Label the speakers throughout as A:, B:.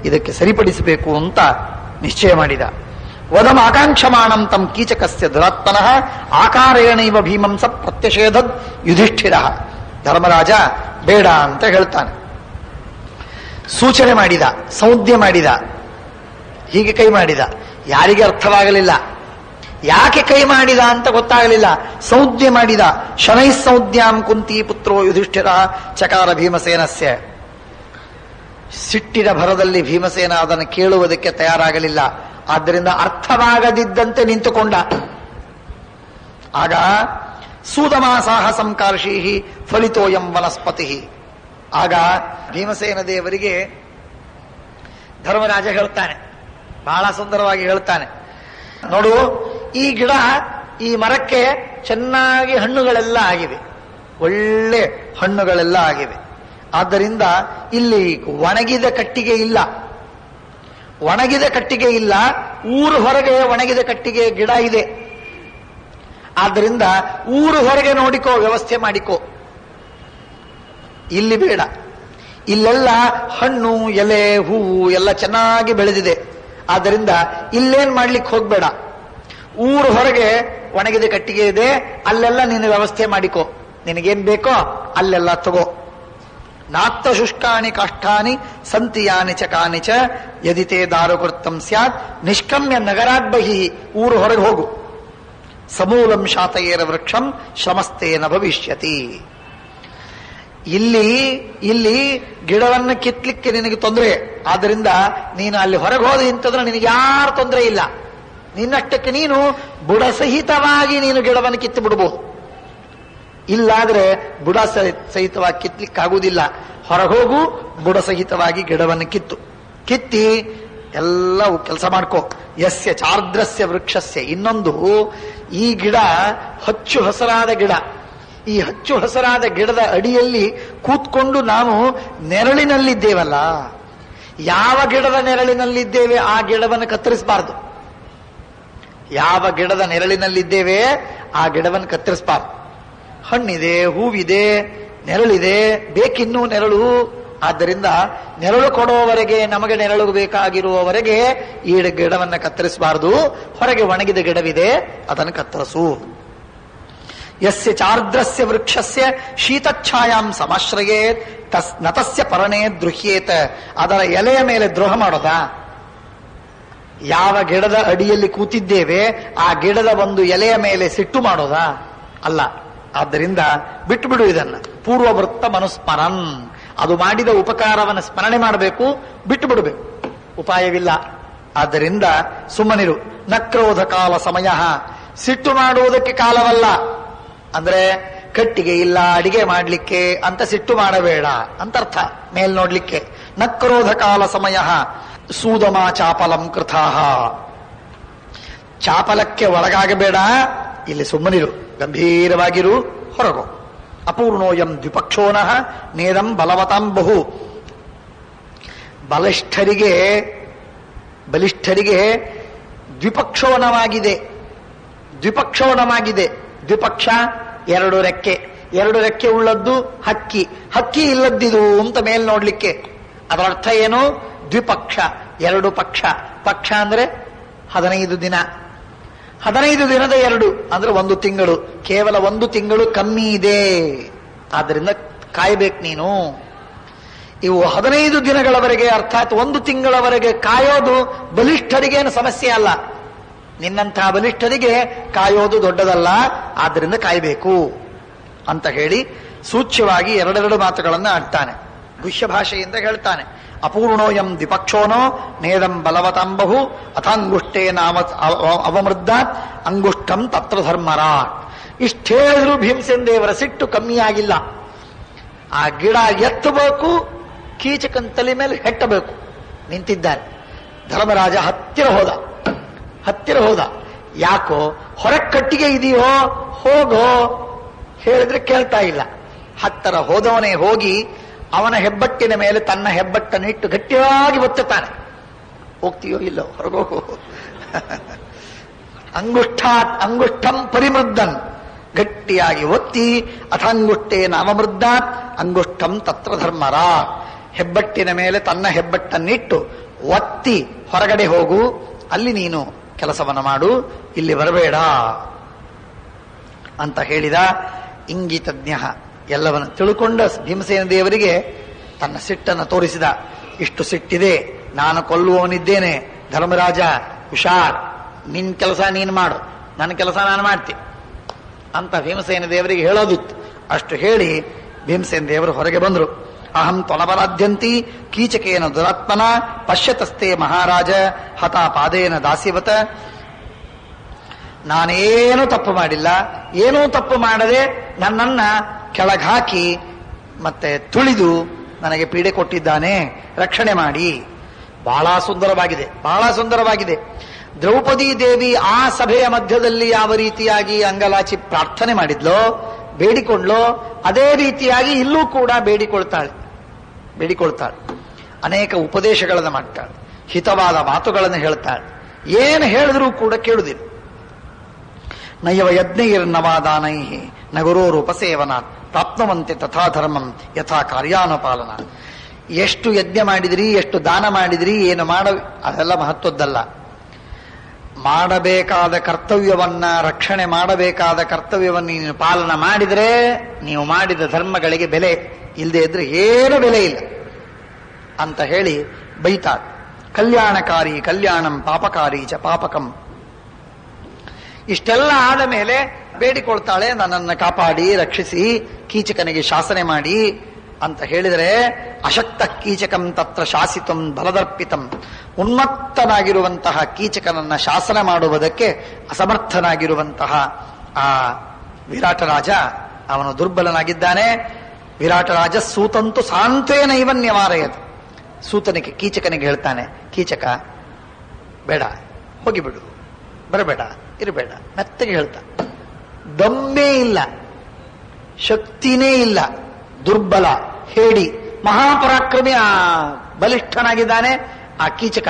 A: ಇದಕ್ಕೆ ಸರಿಪಡಿಸಬೇಕು ಅಂತ ನಿಶ್ಚಯ ಮಾಡಿದ. ವದಂ ಆಕಾಂಕ್ಷಮಾಣಂ ತಂ ಕೀಚಕಸ್ಯ ದುರಾತ್ಮನಃ ಆಕಾರೇಣೈವ ಭೀಮಂ ಸ ಪ್ರತ್ಯಷೇಧದ್ ಯುಧಿಷ್ಠಿರ. ಧರ್ಮರಾಜ ಬೇಡ ಅಂತ ಹೇಳ್ತಾನೆ. ಸೂಚನೆ ಮಾಡಿದ, ಸಂಜ್ಞೆ ಮಾಡಿದ, ಹೀಗೆ ಕೈ ಮಾಡಿದ. ಯಾರಿಗೆ ಅರ್ಥವಾಗಲಿಲ್ಲ, ಯಾಕೆ ಕೈ ಮಾಡಿದ ಅಂತ ಗೊತ್ತಾಗಲಿಲ್ಲ. ಸಂಜ್ಞೆ ಮಾಡಿದ. ಶನೈ ಸಂಜ್ಞಾಂ ಕುಂತಿ ಪುತ್ರೋ ಯುಧಿಷ್ಠಿರ ಚಕಾರ ಭೀಮಸೇನಸ್ಯ. ಸಿಟ್ಟಿನ ಭರದಲ್ಲಿ ಭೀಮಸೇನ ಅದನ್ನು ಕೇಳುವುದಕ್ಕೆ ತಯಾರಾಗಲಿಲ್ಲ. ಆದ್ದರಿಂದ ಅರ್ಥವಾಗದಿದ್ದಂತೆ ನಿಂತುಕೊಂಡ. ಆಗ ಸೂದಮಾಸಾಹ ಸಂಕಾರ್ಷೀಹಿ ಫಲಿತೋಯಂ ವನಸ್ಪತಿ. ಆಗ ಭೀಮಸೇನ ದೇವರಿಗೆ ಧರ್ಮರಾಜ ಹೇಳ್ತಾನೆ, ಬಹಳ ಸುಂದರವಾಗಿ ಹೇಳ್ತಾನೆ, ನೋಡು, ಈ ಗಿಡ, ಈ ಮರಕ್ಕೆ ಚೆನ್ನಾಗಿ ಹಣ್ಣುಗಳೆಲ್ಲ ಆಗಿವೆ, ಒಳ್ಳೆ ಹಣ್ಣುಗಳೆಲ್ಲ ಆಗಿವೆ. ಆದ್ದರಿಂದ ಇಲ್ಲಿ ಒಣಗಿದ ಕಟ್ಟಿಗೆ ಇಲ್ಲ, ಒಣಗಿದ ಕಟ್ಟಿಗೆ ಇಲ್ಲ. ಊರು ಹೊರಗೆ ಒಣಗಿದ ಕಟ್ಟಿಗೆ ಗಿಡ ಇದೆ. ಆದ್ದರಿಂದ ಊರು ಹೊರಗೆ ನೋಡಿಕೋ, ವ್ಯವಸ್ಥೆ ಮಾಡಿಕೋ. ಇಲ್ಲಿ ಬೇಡ. ಇಲ್ಲೆಲ್ಲ ಹಣ್ಣು, ಎಲೆ, ಹೂವು ಎಲ್ಲ ಚೆನ್ನಾಗಿ ಬೆಳೆದಿದೆ. ಆದ್ದರಿಂದ ಇಲ್ಲೇನ್ ಮಾಡ್ಲಿಕ್ಕೆ ಹೋಗ್ಬೇಡ. ಊರು ಹೊರಗೆ ಒಣಗಿದ ಕಟ್ಟಿಗೆ ಇದೆ, ಅಲ್ಲೆಲ್ಲ ನೀನು ವ್ಯವಸ್ಥೆ ಮಾಡಿಕೋ. ನಿನಗೇನ್ ಬೇಕೋ ಅಲ್ಲೆಲ್ಲ ತಗೋ. ನಾತ್ತ ಶುಷ್ಕಾನಿ ಕಾಷ್ಠಾನಿ ಸಂತಿ ಯಾನಿ ಚ ಕಾನಿ ಚ ಯದಿತೇ ದಾರುಕೃತಂ ಸ್ಯಾತ್ ನಿಷ್ಕಮ್ಯ ನಗರಾತ್ ಬಹಿ. ಊರು ಹೊರಗೆ ಹೋಗು. ಸಮೂಲಂ ಶಾತಯೇರ ವೃಕ್ಷಂ ಶ್ರಮಸ್ತೇನ ಭವಿಷ್ಯತಿ. ಇಲ್ಲಿ ಗಿಡವನ್ನು ಕಿತ್ಲಿಕ್ಕೆ ನಿನಗೆ ತೊಂದರೆ. ಆದ್ದರಿಂದ ನೀನು ಅಲ್ಲಿ ಹೊರಗೆ ಹೋದ ಇಂತಂದ್ರೆ ನಿನಗೆ ಯಾರು ತೊಂದರೆ ಇಲ್ಲ. ನಿನ್ನಷ್ಟಕ್ಕೆ ನೀನು ಬುಡಸಹಿತವಾಗಿ ನೀನು ಗಿಡವನ್ನು ಕಿತ್ತು ಬಿಡಬಹುದು. ಇಲ್ಲಾದ್ರೆ ಬುಡ ಸಹಿತವಾಗಿ ಕಿತ್ಲಿಕ್ಕಾಗುವುದಿಲ್ಲ. ಹೊರಗೋಗು, ಬುಡ ಸಹಿತವಾಗಿ ಗಿಡವನ್ನು ಕಿತ್ತಿ ಎಲ್ಲವೂ ಕೆಲಸ ಮಾಡ್ಕೋ. ಯಸ್ಯ ಚಾರ್ದ್ರಸ್ಯ ವೃಕ್ಷಸ್ಯ. ಇನ್ನೊಂದು, ಈ ಗಿಡ ಹಚ್ಚು ಹಸರಾದ ಗಿಡ. ಈ ಹಚ್ಚು ಹಸರಾದ ಗಿಡದ ಅಡಿಯಲ್ಲಿ ಕೂತ್ಕೊಂಡು ನಾವು ನೆರಳಿನಲ್ಲಿದ್ದೇವಲ್ಲ, ಯಾವ ಗಿಡದ ನೆರಳಿನಲ್ಲಿದ್ದೇವೆ ಆ ಗಿಡವನ್ನು ಕತ್ತರಿಸಬಾರದು. ಯಾವ ಗಿಡದ ನೆರಳಿನಲ್ಲಿದ್ದೇವೆ ಆ ಗಿಡವನ್ನು ಕತ್ತರಿಸಬಾರದು. ಹಣ್ಣಿದೆ, ಹೂವಿದೆ, ನೆರಳಿದೆ, ಬೇಕಿನ್ನೂ ನೆರಳು. ಆದ್ದರಿಂದ ನೆರಳು ಕೊಡುವವರೆಗೆ, ನಮಗೆ ನೆರಳು ಬೇಕಾಗಿರುವವರೆಗೆ ಈ ಗಿಡವನ್ನು ಕತ್ತರಿಸಬಾರದು. ಹೊರಗೆ ಒಣಗಿದ ಗಿಡವಿದೆ, ಅದನ್ನು ಕತ್ತರಿಸು. ಯಸ್ಯ ಚಾರ್ದ್ರಸ್ಯ ವೃಕ್ಷಸ್ಯ ಶೀತಚ್ಛಾಯಾಂ ಸಮಾಶ್ರಯೇತ್ ನತಸ್ಯ ಪರಣೇ ದ್ರುಹ್ಯೇತ. ಅದರ ಎಲೆಯ ಮೇಲೆ ದ್ರೋಹ ಮಾಡೋದಾ? ಯಾವ ಗಿಡದ ಅಡಿಯಲ್ಲಿ ಕೂತಿದ್ದೇವೆ ಆ ಗಿಡದ ಒಂದು ಎಲೆಯ ಮೇಲೆ ಸಿಟ್ಟು ಮಾಡೋದಾ? ಅಲ್ಲ. ಆದ್ದರಿಂದ ಬಿಟ್ಟು ಬಿಡು ಇದನ್ನ. ಪೂರ್ವವೃತ್ತ ಮನುಸ್ಮರನ್. ಅದು ಮಾಡಿದ ಉಪಕಾರವನ್ನು ಸ್ಮರಣೆ ಮಾಡಬೇಕು, ಬಿಟ್ಟು ಬಿಡಬೇಕು, ಉಪಾಯವಿಲ್ಲ. ಆದ್ದರಿಂದ ಸುಮ್ಮನಿರು. ನಕ್ರೋಧ ಕಾಲ ಸಮಯ. ಸಿಟ್ಟು ಮಾಡುವುದಕ್ಕೆ ಕಾಲವಲ್ಲ. ಅಂದ್ರೆ ಕಟ್ಟಿಗೆ ಇಲ್ಲ ಅಡಿಗೆ ಮಾಡ್ಲಿಕ್ಕೆ ಅಂತ ಸಿಟ್ಟು ಮಾಡಬೇಡ ಅಂತ ಅರ್ಥ. ಮೇಲ್ ನೋಡ್ಲಿಕ್ಕೆ ನಕ್ರೋಧ ಕಾಲ ಸಮಯ. ಸೂದಮ ಚಾಪಲಂ ಕೃತಾಹ. ಚಾಪಲಕ್ಕೆ ಒಳಗಾಗಬೇಡ, ಇಲ್ಲಿ ಸುಮ್ಮನಿರು, ಗಂಭೀರವಾಗಿರು, ಹೊರಗೋ. ಅಪೂರ್ಣೋಯಂ ದ್ವಿಪಕ್ಷೋನಃ ನೇರಂ ಬಲವತಾಂ ಬಹು. ಬಲಿಷ್ಠರಿಗೆ ದ್ವಿಪಕ್ಷೋಣವಾಗಿದೆ. ದ್ವಿಪಕ್ಷ ಎರಡು ರೆಕ್ಕೆ. ಎರಡು ರೆಕ್ಕೆ ಉಳ್ಳದ್ದು ಹಕ್ಕಿ. ಹಕ್ಕಿ ಇಲ್ಲದ್ದಿದು ಅಂತ ಮೇಲ್ ನೋಡ್ಲಿಕ್ಕೆ. ಅದರ ಅರ್ಥ ಏನು? ದ್ವಿಪಕ್ಷ, ಎರಡು ಪಕ್ಷ. ಪಕ್ಷ ಅಂದ್ರೆ 15 ದಿನ. 15 ದಿನದ 2 ಅಂದ್ರೆ 1 ತಿಂಗಳು. ಕೇವಲ 1 ತಿಂಗಳು ಕಮ್ಮಿ ಇದೆ. ಆದ್ದರಿಂದ ಕಾಯ್ಬೇಕು ನೀನು. ಇವು 15 ದಿನಗಳವರೆಗೆ, ಅರ್ಥಾತ್ 1 ತಿಂಗಳವರೆಗೆ ಕಾಯೋದು ಬಲಿಷ್ಠರಿಗೇನು ಸಮಸ್ಯೆ ಅಲ್ಲ. ನಿನ್ನಂತಹ ಬಲಿಷ್ಠರಿಗೆ ಕಾಯೋದು ದೊಡ್ಡದಲ್ಲ. ಆದ್ದರಿಂದ ಕಾಯಬೇಕು ಅಂತ ಹೇಳಿ ಸೂಚ್ಯವಾಗಿ 2 ಮಾತುಗಳನ್ನು ಆಡ್ತಾನೆ. ಗುಹ್ಯ ಭಾಷೆಯಿಂದ ಹೇಳ್ತಾನೆ. ಅಪೂರ್ಣೋಯಂ ದ್ವಿಪಕ್ಷೋನೋ ನೇದಂ ಬಲವತಾಂಬಹು ಅಥಾಂಗುಷ್ಟೇ ನಾಮ ಅವಮೃದ್ಧಾತ್ ಅಂಗುಷ್ಟಂ ತತ್ರ ಧರ್ಮರಾಟ್. ಇಷ್ಟು ಹೇಳಿದ್ರು ಭೀಮಸೇನ ದೇವರ ಸಿಟ್ಟು ಕಮ್ಮಿಯಾಗಿಲ್ಲ. ಆ ಗಿಡ ಎತ್ತಬೇಕು, ಕೀಚಕನ ತಲೆ ಮೇಲೆ ಹೆಟ್ಟಬೇಕು. ನಿಂತಿದ್ದಾರೆ. ಧರ್ಮರಾಜ ಹತ್ತಿರ ಹೋದ. ಯಾಕೋ ಹೊರಗೆ ಕಟ್ಟಿಗೆ ಇದೆಯೋ, ಹೋಗೋ ಹೇಳಿದ್ರೆ ಕೇಳ್ತಾ ಇಲ್ಲ. ಹತ್ತಿರ ಹೋದವನೇ ಹೋಗಿ ಅವನ ಹೆಬ್ಬಟ್ಟಿನ ಮೇಲೆ ತನ್ನ ಹೆಬ್ಬಟ್ಟನ್ನಿಟ್ಟು ಗಟ್ಟಿಯಾಗಿ ಒತ್ತುತ್ತಾನೆ. ಹೋಗ್ತೀಯೋ ಇಲ್ಲೋ, ಹೊರಗೋಗು. ಅಂಗುಷ್ಠಂ ಪರಿಮೃದ್ದನ್. ಗಟ್ಟಿಯಾಗಿ ಒತ್ತಿ ಅಥಂಗುಷ್ಟೇನ ಅವಮೃದ್ಧಾತ್ ಅಂಗುಷ್ಠಂ ತತ್ರ ಧರ್ಮರ. ಹೆಬ್ಬಟ್ಟಿನ ಮೇಲೆ ತನ್ನ ಹೆಬ್ಬಟ್ಟನ್ನಿಟ್ಟು ಒತ್ತಿ ಹೊರಗಡೆ ಹೋಗು, ಅಲ್ಲಿ ನೀನು ಕೆಲಸವನ್ನು ಮಾಡು, ಇಲ್ಲಿ ಬರಬೇಡ ಅಂತ ಹೇಳಿದ. ಇಂಗಿತಜ್ಞ, ಎಲ್ಲವನ್ನು ತಿಳ್ಕೊಂಡ ಭೀಮಸೇನ ದೇವರಿಗೆ ತನ್ನ ಸಿಟ್ಟನ್ನು ತೋರಿಸಿದ. ಇಷ್ಟು ಸಿಟ್ಟಿದೆ, ನಾನು ಕೊಲ್ಲುವವನಿದ್ದೇನೆ, ಧರ್ಮರಾಜ ಹುಷಾರ್, ನಿನ್ ಕೆಲಸ ನೀನು ಮಾಡು, ನನ್ನ ಕೆಲಸ ನಾನು ಮಾಡ್ತೀನಿ ಅಂತ ಭೀಮಸೇನ ದೇವರಿಗೆ ಹೇಳೋದಿತ್ತು. ಅಷ್ಟು ಹೇಳಿ ಭೀಮಸೇನ ದೇವರು ಹೊರಗೆ ಬಂದರು. ಅಹಂ ತ್ವನಪರಾಧ್ಯಂತಿ ಕೀಚಕೇನ ದುರಾತ್ಮನ ಪಶ್ಯತಸ್ತೆ ಮಹಾರಾಜ ಹತ ಪಾದೇನ ದಾಸಿವತ. ನಾನೇನೂ ತಪ್ಪು ಮಾಡಿಲ್ಲ, ಏನೂ ತಪ್ಪು ಮಾಡದೆ ನನ್ನನ್ನ ಕೆಳಗಾಕಿ ಮತ್ತೆ ತುಳಿದು ನನಗೆ ಪೀಡೆ ಕೊಟ್ಟಿದ್ದಾನೆ, ರಕ್ಷಣೆ ಮಾಡಿ. ಬಹಳ ಸುಂದರವಾಗಿದೆ, ಬಹಳ ಸುಂದರವಾಗಿದೆ. ದ್ರೌಪದಿ ದೇವಿ ಆ ಸಭೆಯ ಮಧ್ಯದಲ್ಲಿ ಯಾವ ರೀತಿಯಾಗಿ ಅಂಗಲಾಚಿ ಪ್ರಾರ್ಥನೆ ಮಾಡಿದ್ಲೋ, ಬೇಡಿಕೊಂಡ್ಲೋ, ಅದೇ ರೀತಿಯಾಗಿ ಇಲ್ಲೂ ಕೂಡ ಬೇಡಿಕೊಳ್ತಾಳೆ. ಅನೇಕ ಉಪದೇಶಗಳನ್ನು ಮಾಡ್ತಾಳೆ, ಹಿತವಾದ ಮಾತುಗಳನ್ನು ಹೇಳ್ತಾಳೆ. ಏನು ಹೇಳಿದ್ರೂ ಕೂಡ ಕೇಳುದಿಲ್ಲ. ನಯವ ಯಜ್ಞೈರ್ನವಾದಾನೈ ನಗರೋರು ಉಪಸೇವನಾತ್ ಪ್ರಾಪ್ನುವಂತೆ ತಥಾ ಧರ್ಮಂ ಯಥಾ ಕಾರ್ಯಾನುಪಾಲನ. ಎಷ್ಟು ಯಜ್ಞ ಮಾಡಿದ್ರಿ, ಎಷ್ಟು ದಾನ ಮಾಡಿದ್ರಿ, ಏನು ಅದೆಲ್ಲ ಮಹತ್ವದ್ದಲ್ಲ. ಮಾಡಬೇಕಾದ ಕರ್ತವ್ಯವನ್ನ, ರಕ್ಷಣೆ ಮಾಡಬೇಕಾದ ಕರ್ತವ್ಯವನ್ನು ನೀನು ಪಾಲನ ಮಾಡಿದರೆ ನೀವು ಮಾಡಿದ ಧರ್ಮಗಳಿಗೆ ಬೆಲೆ, ಇಲ್ಲದೆ ಇದ್ರೆ ಏನು ಬೆಲೆ ಇಲ್ಲ ಅಂತ ಹೇಳಿ ಬೈತಾಳೆ. ಕಲ್ಯಾಣಕಾರಿ ಕಲ್ಯಾಣಂ ಪಾಪಕಾರಿ ಚ ಪಾಪಕಂ. ಇಷ್ಟೆಲ್ಲ ಆದ ಮೇಲೆ ಬೇಡಿಕೊಳ್ತಾಳೆ, ನನ್ನನ್ನು ಕಾಪಾಡಿ ರಕ್ಷಿಸಿ, ಕೀಚಕನಿಗೆ ಶಾಸನೆ ಮಾಡಿ ಅಂತ ಹೇಳಿದರೆ, ಅಶಕ್ತ ಕೀಚಕಂ ತತ್ರ ಶಾಸಿತಂ ಬಲದರ್ಪಿತಂ. ಉನ್ಮತ್ತನಾಗಿರುವಂತಹ ಕೀಚಕನನ್ನ ಶಾಸನ ಮಾಡುವುದಕ್ಕೆ ಅಸಮರ್ಥನಾಗಿರುವಂತಹ ಆ ವಿರಾಟರಾಜ ಅವನು ದುರ್ಬಲನಾಗಿದ್ದಾನೆ. ವಿರಾಟರಾಜ ಸೂತಂತು ಸಾಂತ್ವೇನ ಇವನ್ಯವಾರಯತ್. ಸೂತನಿಗೆ ಕೀಚಕನಿಗೆ ಹೇಳ್ತಾನೆ, ಕೀಚಕ ಬೇಡ, ಹೋಗಿಬಿಡು, ಬರಬೇಡ, ಇರಬೇಡ, ಮೆತ್ತಗೆ ಹೇಳ್ತಾ. ದಮ್ಮೇ ಇಲ್ಲ, ಶಕ್ತಿನೇ ಇಲ್ಲ, ದುರ್ಬಲ, ಹೇಡಿ, ಮಹಾಪರಾಕ್ರಮಿ, ಬಲಿಷ್ಠನಾಗಿದ್ದಾನೆ ಆ ಕೀಚಕ.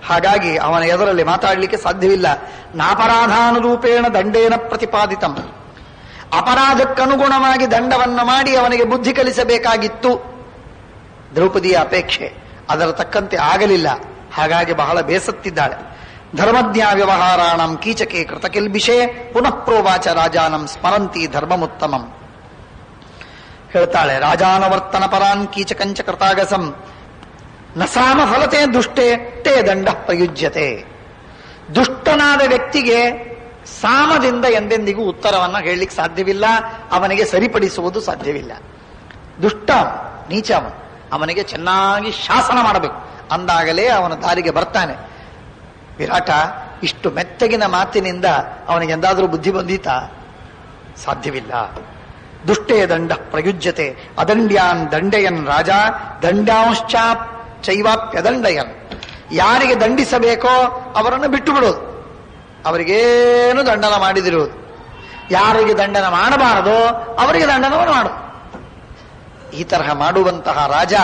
A: ಹಾಗಾಗಿ ಅವನ ಎದುರಲ್ಲಿ ಮಾತಾಡಲಿಕ್ಕೆ ಸಾಧ್ಯವಿಲ್ಲ. ನಾಪರಾಧಾನುರೂಪೇಣ ದಂಡೇನ ಪ್ರತಿಪಾದಿತಂ. ಅಪರಾಧಕ್ಕನುಗುಣವಾಗಿ ದಂಡವನ್ನು ಮಾಡಿ ಅವನಿಗೆ ಬುದ್ಧಿ ಕಲಿಸಬೇಕಾಗಿತ್ತು ದ್ರೌಪದಿಯ ಅಪೇಕ್ಷೆ. ಅದರ ತಕ್ಕಂತೆ ಆಗಲಿಲ್ಲ. ಹಾಗಾಗಿ ಬಹಳ ಬೇಸತ್ತಿದ್ದಾಳೆ. ಧರ್ಮಜ್ಞ ವ್ಯವಹಾರಾಣಂ ಕೀಚಕೆ ಕೃತಕಿಲ್ಬಿಷೆ ಪುನಃ ಪ್ರೋವಾಚ ರಾಜಾನಂ ಸ್ಮರಂತಿ ಧರ್ಮಮುತ್ತಮಂ. ಹೇಳ್ತಾಳೆ, ರಾಜಾನವರ್ತನ ಪರಾನ್ ಕೀಚಕಂಚ ಕೃತಾಗಸಂ ನ ಸಾಮ ಫಲತೆ ದುಷ್ಟೇ ತೇ ದಂಡ ಪ್ರಯುಜ್ಯತೆ. ದುಷ್ಟನಾದ ವ್ಯಕ್ತಿಗೆ ಸಾಮದಿಂದ ಎಂದೆಂದಿಗೂ ಉತ್ತರವನ್ನ ಹೇಳಲಿಕ್ಕೆ ಸಾಧ್ಯವಿಲ್ಲ, ಅವನಿಗೆ ಸರಿಪಡಿಸುವುದು ಸಾಧ್ಯವಿಲ್ಲ. ದುಷ್ಟ ನೀಚ, ಅವನಿಗೆ ಚೆನ್ನಾಗಿ ಶಾಸನ ಮಾಡಬೇಕು, ಅಂದಾಗಲೇ ಅವನ ದಾರಿಗೆ ಬರ್ತಾನೆ. ವಿರಾಟ ಇಷ್ಟು ಮೆತ್ತಗಿನ ಮಾತಿನಿಂದ ಅವನಿಗೆ ಎಂದಾದರೂ ಬುದ್ಧಿ ಬಂದೀತಾ? ಸಾಧ್ಯವಿಲ್ಲ. ದುಷ್ಟೇ ದಂಡ ಪ್ರಯುಜ್ಯತೆ ಅದಂಡ್ಯಾನ್ ದಂಡೆಯನ್ ರಾಜ ದಂಡಾಂಶ್ಚ ಚೈವಾಪ್ಯದಂಡಯನ್. ಯಾರಿಗೆ ದಂಡಿಸಬೇಕೋ ಅವರನ್ನು ಬಿಟ್ಟು ಬಿಡೋದು, ಅವರಿಗೇನು ದಂಡನ ಮಾಡಿದಿರುವುದು. ಯಾರಿಗೆ ದಂಡನ ಮಾಡಬಾರದೋ ಅವರಿಗೆ ದಂಡನವನ್ನು ಮಾಡು. ಈ ತರಹ ಮಾಡುವಂತಹ ರಾಜ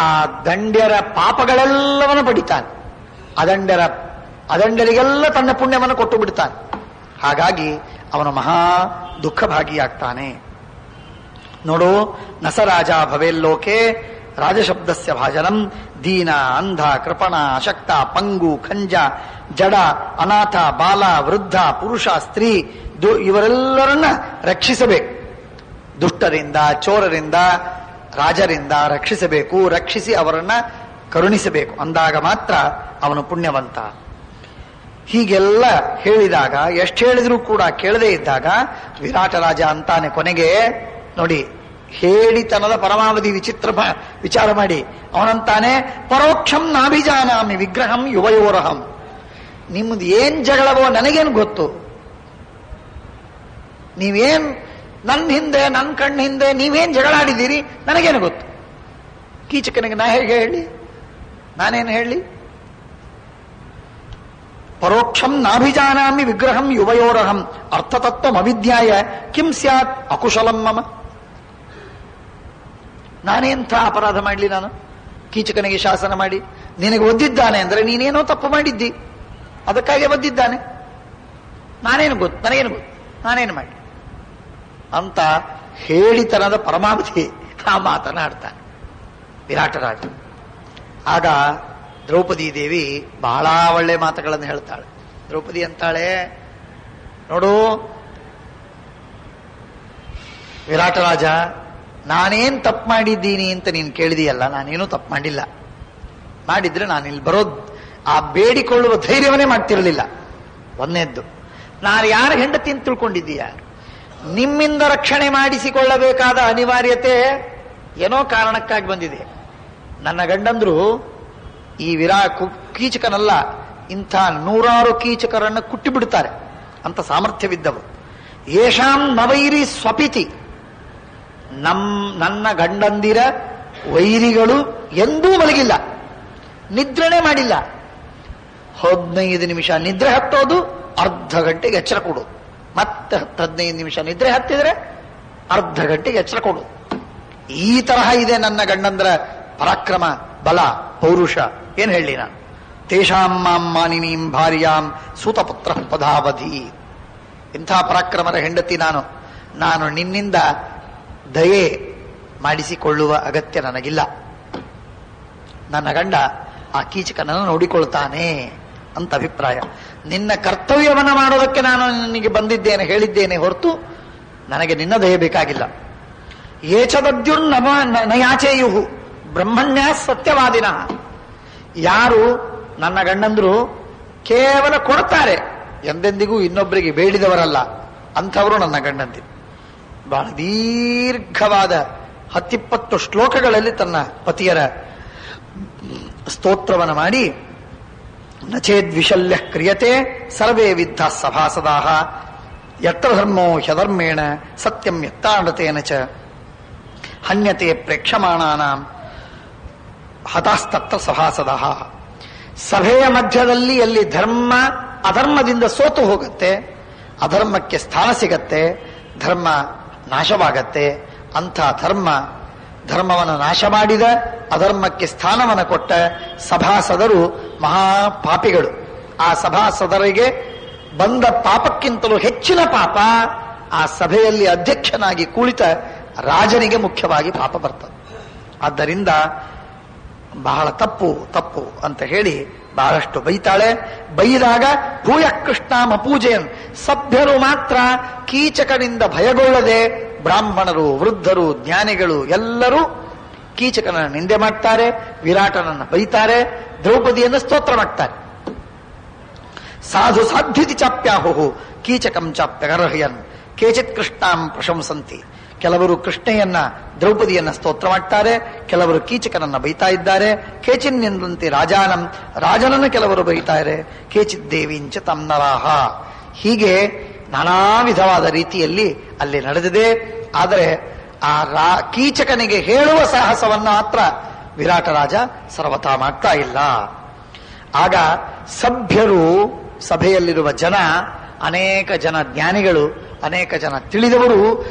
A: ಆ ದಂಡ್ಯರ ಪಾಪಗಳೆಲ್ಲವನ್ನು ಪಡಿತಾನೆ, ಅದಂಡರಿಗೆಲ್ಲ ತನ್ನ ಪುಣ್ಯವನ್ನು ಕೊಟ್ಟು ಬಿಡ್ತಾನೆ. ಹಾಗಾಗಿ ಅವನು ಮಹಾ ದುಃಖ ಭಾಗಿಯಾಗ್ತಾನೆ. ನೋಡು, ನಸರಾಜ ಭವೇಲ್ಲೋಕೆ ರಾಜಶಬ್ದಸ್ಯ ಭಾಜನಂ ದೀನ ಅಂಧ ಕೃಪಣ ಅಶಕ್ತ ಪಂಗು ಖಂಜ ಜಡ ಅನಾಥ ಬಾಲ ವೃದ್ಧ ಪುರುಷ ಸ್ತ್ರೀ ಇವರೆಲ್ಲರನ್ನ ರಕ್ಷಿಸಬೇಕು. ದುಷ್ಟರಿಂದ ಚೋರರಿಂದ ರಾಜರಿಂದ ರಕ್ಷಿಸಬೇಕು, ರಕ್ಷಿಸಿ ಅವರನ್ನ ಕರುಣಿಸಬೇಕು. ಅಂದಾಗ ಮಾತ್ರ ಅವನು ಪುಣ್ಯವಂತ. ಹೀಗೆಲ್ಲ ಹೇಳಿದಾಗ, ಎಷ್ಟು ಹೇಳಿದ್ರೂ ಕೂಡ ಕೇಳದೇ ಇದ್ದಾಗ ವಿರಾಟ ರಾಜ ಅಂತಾನೆ ಕೊನೆಗೆ. ನೋಡಿ, ಹೇಳಿತನದ ಪರಮಾವಧಿ ವಿಚಾರ ಮಾಡಿ ಅವನಂತಾನೆ, ಪರೋಕ್ಷಂ ನಾಭಿಜಾನಾಮಿ ವಿಗ್ರಹಂ ಯುವಯೋರಹಂ. ನಿಮ್ದು ಏನ್ ಜಗಳವೋ ನನಗೇನು ಗೊತ್ತು, ನೀವೇನ್ ನನ್ನ ಹಿಂದೆ, ನನ್ನ ಕಣ್ಣ ಹಿಂದೆ ನೀವೇನ್ ಜಗಳಾಡಿದ್ದೀರಿ ನನಗೇನು ಗೊತ್ತು. ಕೀಚಕನಿಗೆ ನಾ ಹೇಗೆ ಹೇಳಿ, ನಾನೇನು ಹೇಳಿ? ಪರೋಕ್ಷಂ ನಾಭಿಜಾನಾಮಿ ವಿಗ್ರಹಂ ಯುವಯೋರಹಂ ಅರ್ಥತತ್ವಂ ಅವಿದ್ಯಾಯ ಕಿಂ ಸ್ಯಾತ್ ಅಕುಶಲಂ ಮಮ. ನಾನೆಂಥ ಅಪರಾಧ ಮಾಡಲಿ? ನಾನು ಕೀಚಕನಿಗೆ ಶಾಸನ ಮಾಡಿ ನಿನಗೆ ಒದ್ದಿದ್ದಾನೆ ಅಂದ್ರೆ ನೀನೇನೋ ತಪ್ಪು ಮಾಡಿದ್ದಿ, ಅದಕ್ಕಾಗಿ ಒದ್ದಿದ್ದಾನೆ. ನಾನೇನು ಗೊತ್ತು, ನನಗೇನು ಗೊತ್ತು, ನಾನೇನು ಮಾಡಿ ಅಂತ ಹೇಳಿತನದ ಪರಮಾವಧಿ ಆ ಮಾತನಾಡ್ತಾನೆ ವಿರಾಟರಾಜ. ಆಗ ದ್ರೌಪದಿ ದೇವಿ ಬಹಳ ಒಳ್ಳೆ ಮಾತುಗಳನ್ನು ಹೇಳ್ತಾಳೆ. ದ್ರೌಪದಿ ಅಂತಾಳೆ, ನೋಡು ವಿರಾಟರಾಜ, ನಾನೇನ್ ತಪ್ಪು ಮಾಡಿದ್ದೀನಿ ಅಂತ ನೀನು ಕೇಳಿದೀಯಲ್ಲ, ನಾನೇನೂ ತಪ್ಪು ಮಾಡಿಲ್ಲ. ಮಾಡಿದ್ರೆ ನಾನು ಇಲ್ಲಿ ಬರೋದು ಆ ಬೇಡಿಕೊಳ್ಳುವ ಧೈರ್ಯವನ್ನೇ ಮಾಡ್ತಿರಲಿಲ್ಲ. ಒಂದನೇದ್ದು, ನಾನು ಯಾರ ಹೆಂಡತಿ ಅಂತ ತಿಳ್ಕೊಂಡಿದ್ದೀಯ? ನಿಮ್ಮಿಂದ ರಕ್ಷಣೆ ಮಾಡಿಸಿಕೊಳ್ಳಬೇಕಾದ ಅನಿವಾರ್ಯತೆ ಏನೋ ಕಾರಣಕ್ಕಾಗಿ ಬಂದಿದೆ. ನನ್ನ ಗಂಡಂದ್ರು ಈ ಕೀಚಕನಲ್ಲ, ಇಂಥ 100 ಕೀಚಕರನ್ನು ಕುಟ್ಟಿ ಬಿಡ್ತಾರೆ ಅಂತ ಸಾಮರ್ಥ್ಯವಿದ್ದವು. ಯೇಷಾಂ ನವೈರಿ ಸ್ವಪಿತಿ, ನನ್ನ ಗಂಡಂದಿರ ವೈರಿಗಳು ಎಂದೂ ಮಲಗಿಲ್ಲ, ನಿದ್ರೆನೇ ಮಾಡಿಲ್ಲ. 15 ನಿಮಿಷ ನಿದ್ರೆ ಹತ್ತೋದು, ಅರ್ಧ ಗಂಟೆಗೆ ಎಚ್ಚರ ಕೊಡು, ಮತ್ತೆ 15 ನಿಮಿಷ ನಿದ್ರೆ ಹತ್ತಿದ್ರೆ ಅರ್ಧ ಗಂಟೆಗೆ ಎಚ್ಚರ ಕೊಡು. ಈ ತರಹ ಇದೆ ನನ್ನ ಗಂಡಂದ್ರ ಪರಾಕ್ರಮ, ಬಲ, ಪೌರುಷ. ಏನ್ ಹೇಳಿ ನಾನು? ತೇಷಾಂ ಮಾಂ ಮಾನಿನೀಂ ಭಾರ್ಯಾಂ ಸೂತಪುತ್ರ ಪದಾವಧಿ. ಇಂಥ ಪರಾಕ್ರಮರ ಹೆಂಡತಿ ನಾನು ನಿನ್ನಿಂದ ದಯೆ ಮಾಡಿಸಿಕೊಳ್ಳುವ ಅಗತ್ಯ ನನಗಿಲ್ಲ. ನನ್ನ ಗಂಡ ಆ ಕೀಚಕನನ್ನು ನೋಡಿಕೊಳ್ತಾನೆ ಅಂತ ಅಭಿಪ್ರಾಯ. ನಿನ್ನ ಕರ್ತವ್ಯವನ್ನು ಮಾಡೋದಕ್ಕೆ ನಾನು ನಿನಗೆ ಬಂದಿದ್ದೇನೆ, ಹೇಳಿದ್ದೇನೆ ಹೊರತು ನನಗೆ ನಿನ್ನ ದಯೆ ಬೇಕಾಗಿಲ್ಲ. ಏಚದದ್ಯುನ್ನಯಾಚೇಯುಹು ಬ್ರಹ್ಮಣ್ಯ ಸತ್ಯವಾದಿನ. ಯಾರು ನನ್ನ ಗಂಡಂದ್ರು ಕೇವಲ ಕೊಡ್ತಾರೆ, ಎಂದೆಂದಿಗೂ ಇನ್ನೊಬ್ಬರಿಗೆ ಬೇಡಿದವರಲ್ಲ, ಅಂಥವರು ನನ್ನ ಗಂಡಂದಿ. ಬಹಳ ದೀರ್ಘವಾದ 10-20 ಶ್ಲೋಕಗಳಲ್ಲಿ ತನ್ನ ಪತಿಯರ ಸ್ತೋತ್ರವನ್ನು ಮಾಡಿ, ನಚೇದ್ವಿಶಲ್ಯ ಕ್ರಿಯತೆ ಸರ್ವೇ ವಿದ್ಧ ಸಭಾಸದಾಹ ಯತ್ರ ಧರ್ಮೋ ಹ್ಯಧರ್ಮೇಣ ಸತ್ಯಂ ಯತ್ತಾಡತೇನ ಚ ಹನ್ಯತೆ ಪ್ರೇಕ್ಷಮಾಣಾನಾಂ ಹತಾಸ್ತತ್ರ ಸಭಾಸದಃ. ಸಭೆಯ ಮಧ್ಯದಲ್ಲಿ ಎಲ್ಲಿ ಧರ್ಮ ಅಧರ್ಮದಿಂದ ಸೋತು ಹೋಗುತ್ತೆ, ಅಧರ್ಮಕ್ಕೆ ಸ್ಥಾನ ಸಿಗತ್ತೆ, ಧರ್ಮ ನಾಶವಾಗತ್ತೆ. ಅಂಥ ಧರ್ಮವನ್ನು ನಾಶ ಮಾಡಿದ, ಅಧರ್ಮಕ್ಕೆ ಸ್ಥಾನವನ್ನು ಕೊಟ್ಟ ಸಭಾಸದರು ಮಹಾಪಾಪಿಗಳು. ಆ ಸಭಾಸದರಿಗೆ ಬಂದ ಪಾಪಕ್ಕಿಂತಲೂ ಹೆಚ್ಚಿನ ಪಾಪ ಆ ಸಭೆಯಲ್ಲಿ ಅಧ್ಯಕ್ಷನಾಗಿ ಕುಳಿತ ರಾಜನಿಗೆ ಮುಖ್ಯವಾಗಿ ಪಾಪ ಬರ್ತದೆ. ಆದ್ದರಿಂದ ಬಹಳ ತಪ್ಪು ಅಂತ ಹೇಳಿ ಬಹಳಷ್ಟು ಬೈತಾಳೆ. ಬೈದಾಗ ಭೂಯ ಕೃಷ್ಣಾಮ ಪೂಜೆಯನ್, ಸಭ್ಯರು ಮಾತ್ರ ಕೀಚಕನಿಂದ ಭಯಗೊಳ್ಳದೆ ಬ್ರಾಹ್ಮಣರು, ವೃದ್ಧರು, ಜ್ಞಾನಿಗಳು ಎಲ್ಲರೂ ಕೀಚಕನ ನಿಂದೆ ಮಾಡ್ತಾರೆ, ವಿರಾಟನನ್ನು ಬೈತಾರೆ, ದ್ರೌಪದಿಯನ್ನು ಸ್ತೋತ್ರ ಮಾಡ್ತಾರೆ. ಸಾಧು ಸಾಧ್ಯುತಿ ಚಾಪ್ಯಾಹು ಕೀಚಕಂ ಚಾಪ್ಯಗರ್ಹಯನ್ ಕೇಚಿತ್ ಕೃಷ್ಣಾಂ ಪ್ರಶಂಸಂತಿ. ಕೆಲವರು ಕೃಷ್ಣೆಯನ್ನ, ದ್ರೌಪದಿಯನ್ನ ಸ್ತೋತ್ರ ಮಾಡ್ತಾರೆ, ಕೆಲವರು ಕೀಚಕನನ್ನ ಬೈತಾ ಇದ್ದಾರೆ. ಕೇಚಿನ್ಯಂತೆ ರಾಜನನ್ನು ಕೆಲವರು ಬೈತಾರೆ. ಕೇಚಿತ್ ದೇವಿಂಚ ತಮ್ನರಾಹ. ಹೀಗೆ ನಾನಾ ವಿಧವಾದ ರೀತಿಯಲ್ಲಿ ಅಲ್ಲಿ ನಡೆದಿದೆ. ಆದರೆ ಆ ಕೀಚಕನಿಗೆ ಹೇಳುವ ಸಾಹಸವನ್ನ ಮಾತ್ರ ವಿರಾಟ ರಾಜ ಸರ್ವತಾ ಮಾಡ್ತಾ ಇಲ್ಲ. ಆಗ ಸಭ್ಯರು, ಸಭೆಯಲ್ಲಿರುವ ಜನ, ಅನೇಕ ಜನ ಜ್ಞಾನಿಗಳು, ಅನೇಕ ಜನ ತಿಳಿದವರು